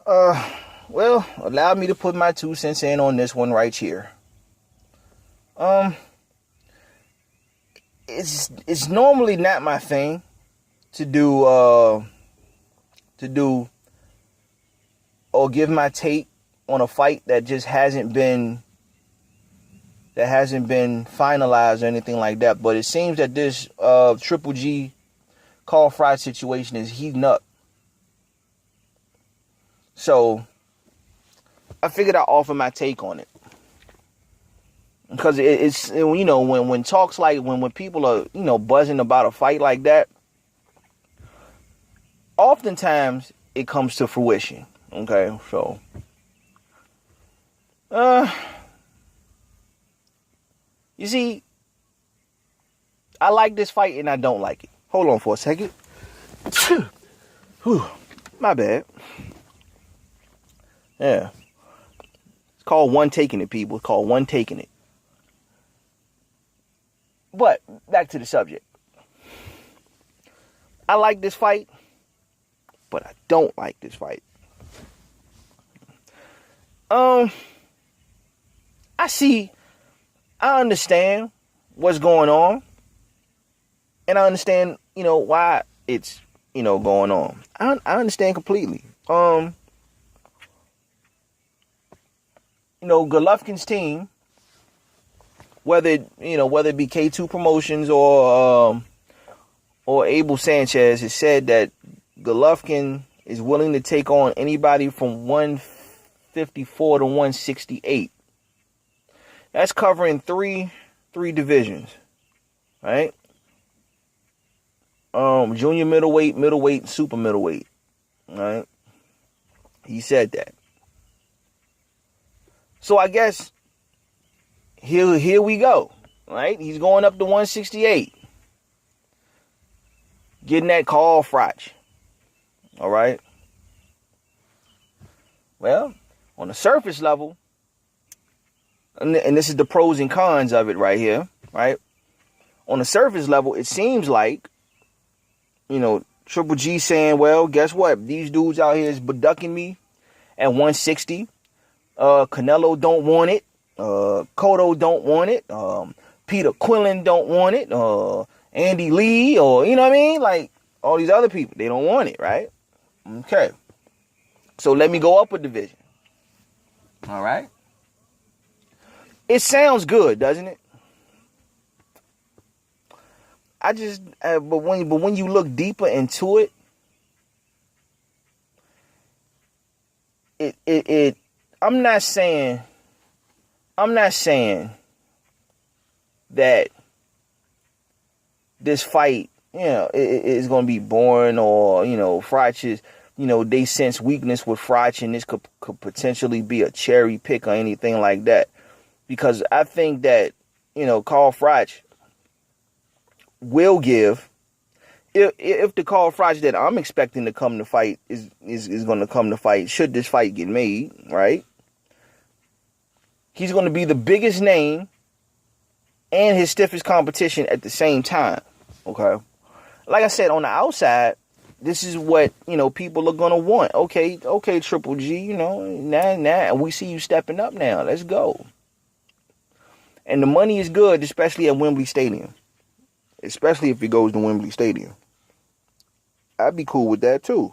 Well, allow me to put my 2 cents in on this one right here. Um, it's normally not my thing to do or give my take on a fight that just hasn't been finalized or anything like that. But it seems that this Triple G Carl Fry situation is heating up. So I figured I'd offer my take on it. Because it's, you know, when talks like, when people are, you know, buzzing about a fight like that, oftentimes it comes to fruition. Okay, so you see, I like this fight and I don't like it. Hold on for a second. Whew, my bad. Yeah. It's called one taking it, people. It's called one taking it. But back to the subject. I like this fight, but I don't like this fight. I understand what's going on, and I understand, you know, why it's, you know, going on. I understand completely. You know, Golovkin's team, whether it be K2 Promotions or Abel Sanchez, has said that Golovkin is willing to take on anybody from 154 to 168. That's covering three divisions, right? Junior middleweight, middleweight, super middleweight, right? He said that. So I guess here we go, right? He's going up to 168, getting that call, Froch. All right. Well, on the surface level, and this is the pros and cons of it right here, right? On the surface level, it seems like, you know, Triple G saying, well, guess what? These dudes out here is beducking me at 160. Canelo don't want it. Cotto don't want it. Peter Quillen don't want it. Andy Lee, or, you know what I mean? Like, all these other people, they don't want it, right? Okay. So let me go up a division. All right. It sounds good, doesn't it? But when you look deeper into it, I'm not saying that this fight, you know, is going to be boring, or, you know, Froch is, you know, they sense weakness with Froch and this could potentially be a cherry pick or anything like that. Because I think that, you know, Carl Froch will give, if the Carl Froch that I'm expecting to come to fight is going to come to fight, should this fight get made, right? He's going to be the biggest name and his stiffest competition at the same time. Okay. Like I said, on the outside, this is what, you know, people are going to want. Okay, Triple G, you know, now we see you stepping up now. Let's go. And the money is good, especially at Wembley Stadium. Especially if it goes to Wembley Stadium. I'd be cool with that too.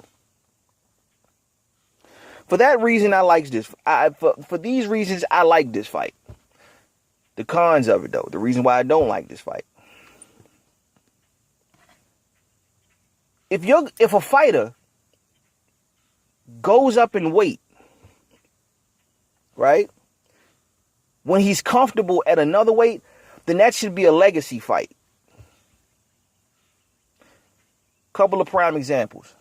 For that reason, I like this. For these reasons, I like this fight. The cons of it, though. The reason why I don't like this fight. If a fighter goes up in weight, right, when he's comfortable at another weight, then that should be a legacy fight. Couple of prime examples.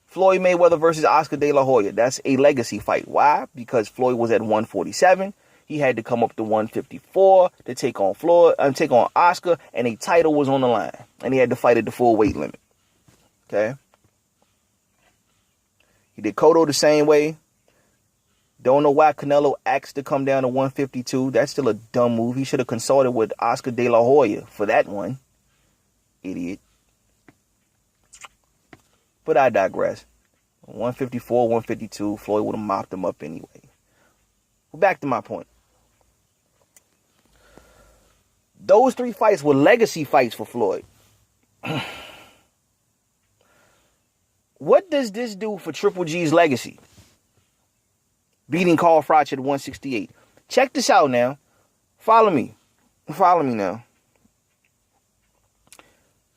Floyd Mayweather versus Oscar De La Hoya. That's a legacy fight. Why? Because Floyd was at 147. He had to come up to 154 to take on Oscar, and a title was on the line. And he had to fight at the full weight limit. Okay? He did Cotto the same way. Don't know why Canelo asked to come down to 152. That's still a dumb move. He should have consulted with Oscar De La Hoya for that one. Idiot. But I digress. 154, 152, Floyd would have mopped him up anyway. Well, back to my point. Those 3 fights were legacy fights for Floyd. What does this do for Triple G's legacy? Beating Carl Froch at 168. Check this out now. Follow me. Follow me now.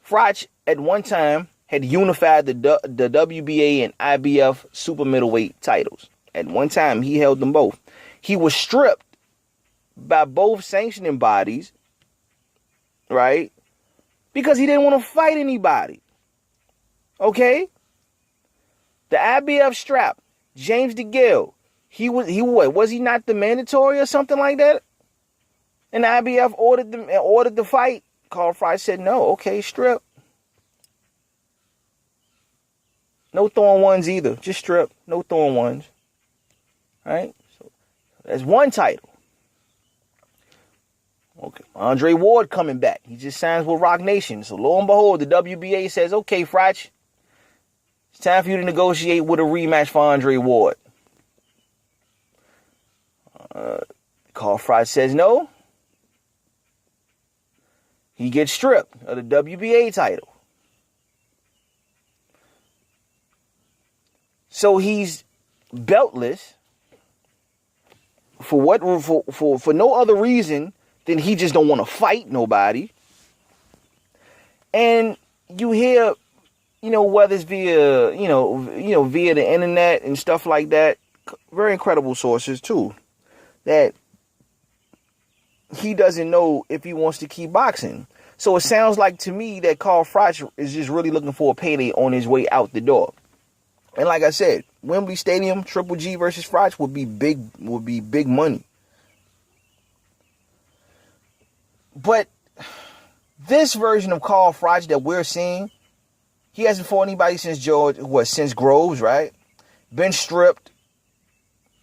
Froch at one time had unified the WBA and IBF super middleweight titles. At one time, he held them both. He was stripped by both sanctioning bodies, right? Because he didn't want to fight anybody. Okay? The IBF strap, James DeGale, was he not the mandatory or something like that? And the IBF ordered the fight. Carl Froch said no. Okay, strip. No throwing ones either. Just strip. No throwing ones. All right? So that's one title. Okay. Andre Ward coming back. He just signs with Rock Nation. So lo and behold, the WBA says, okay, Froch, it's time for you to negotiate with a rematch for Andre Ward. Carl Froch says no. He gets stripped of the WBA title. So he's beltless for no other reason than he just don't want to fight nobody. And you hear, whether it's via, via the internet and stuff like that, very incredible sources too, that he doesn't know if he wants to keep boxing. So it sounds like to me that Carl Froch is just really looking for a payday on his way out the door. And like I said, Wembley Stadium, Triple G versus Froch would be big money. But this version of Carl Froch that we're seeing, he hasn't fought anybody since Groves, right? Been stripped.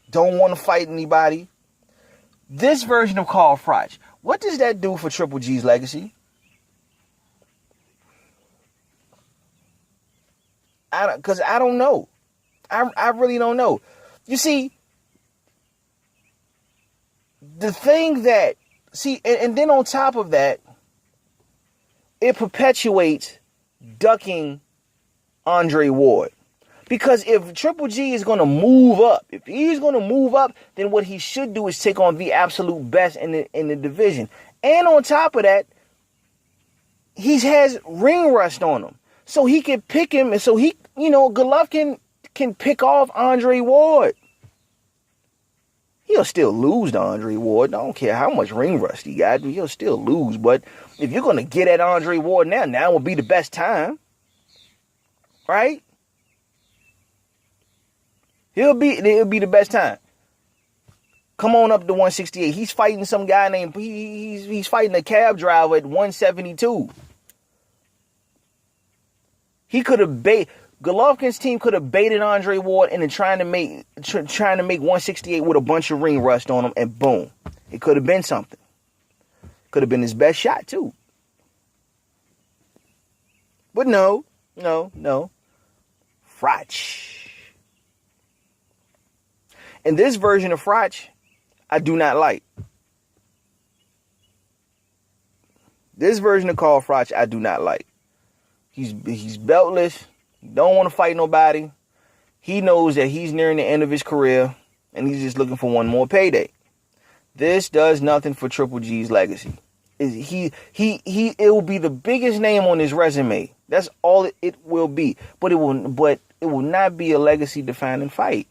Don't want to fight anybody. This version of Carl Froch, what does that do for Triple G's legacy? Because I don't know. I really don't know. You see, the thing that, and then on top of that, it perpetuates ducking Andre Ward. Because if Triple G is going to move up, then what he should do is take on the absolute best in the division. And on top of that, he has ring rust on him. So he can pick him, and so Golovkin can pick off Andre Ward. He'll still lose to Andre Ward. I don't care how much ring rust he got. He'll still lose. But if you're going to get at Andre Ward now will be the best time. Right? It'll be the best time. Come on up to 168. He's fighting some guy named, he's fighting a cab driver at 172. Golovkin's team could have baited Andre Ward into trying to make 168 with a bunch of ring rust on him, and boom. It could have been something. Could have been his best shot too. But no. Froch. And this version of Froch, I do not like. This version of Carl Froch, I do not like. He's beltless. He don't want to fight nobody. He knows that he's nearing the end of his career, and he's just looking for one more payday. This does nothing for Triple G's legacy. It will be the biggest name on his resume. That's all it will be. But it will not be a legacy defining fight.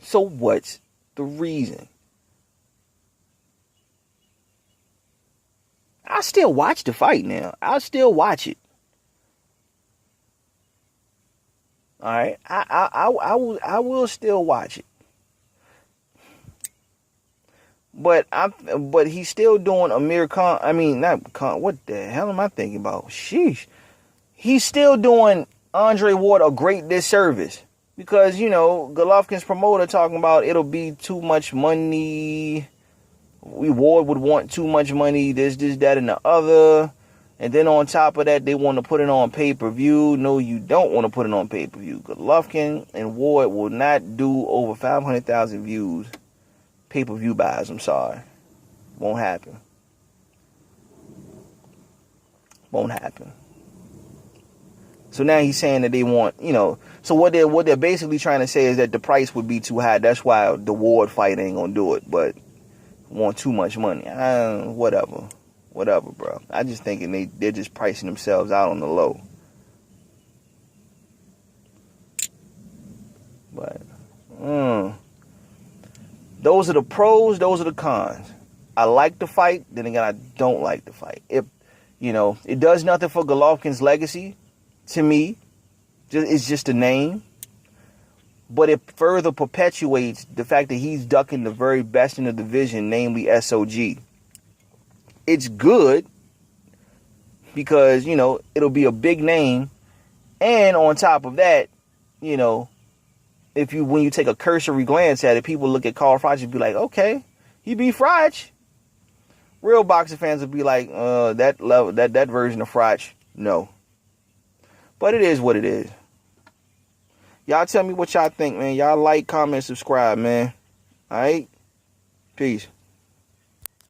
So what's the reason? I still watch the fight now. I'll still watch it. All right, I will still watch it. But he's still doing Amir Khan. I mean, not Khan. What the hell am I thinking about? Sheesh. He's still doing Andre Ward a great disservice. Because, Golovkin's promoter talking about it'll be too much money. Ward would want too much money. This, that, and the other. And then on top of that, they want to put it on pay-per-view. No, you don't want to put it on pay-per-view. Golovkin and Ward will not do over 500,000 views. Pay-per-view buys, I'm sorry. Won't happen. Won't happen. So now he's saying that they want, so what they're basically trying to say is that the price would be too high. That's why the Ward fight ain't gonna do it, but want too much money. Whatever, bro. I just thinking they're just pricing themselves out on the low. But those are the pros, those are the cons. I like the fight, then again I don't like the fight. It does nothing for Golovkin's legacy. To me, it's just a name. But it further perpetuates the fact that he's ducking the very best in the division, namely SOG. It's good because, it'll be a big name. And on top of that, when you take a cursory glance at it, people look at Carl Froch and be like, okay, he beat Froch. Real boxing fans would be like, that version of Froch, no. But it is what it is. Y'all tell me what y'all think, man. Y'all like, comment, subscribe, man. All right? Peace.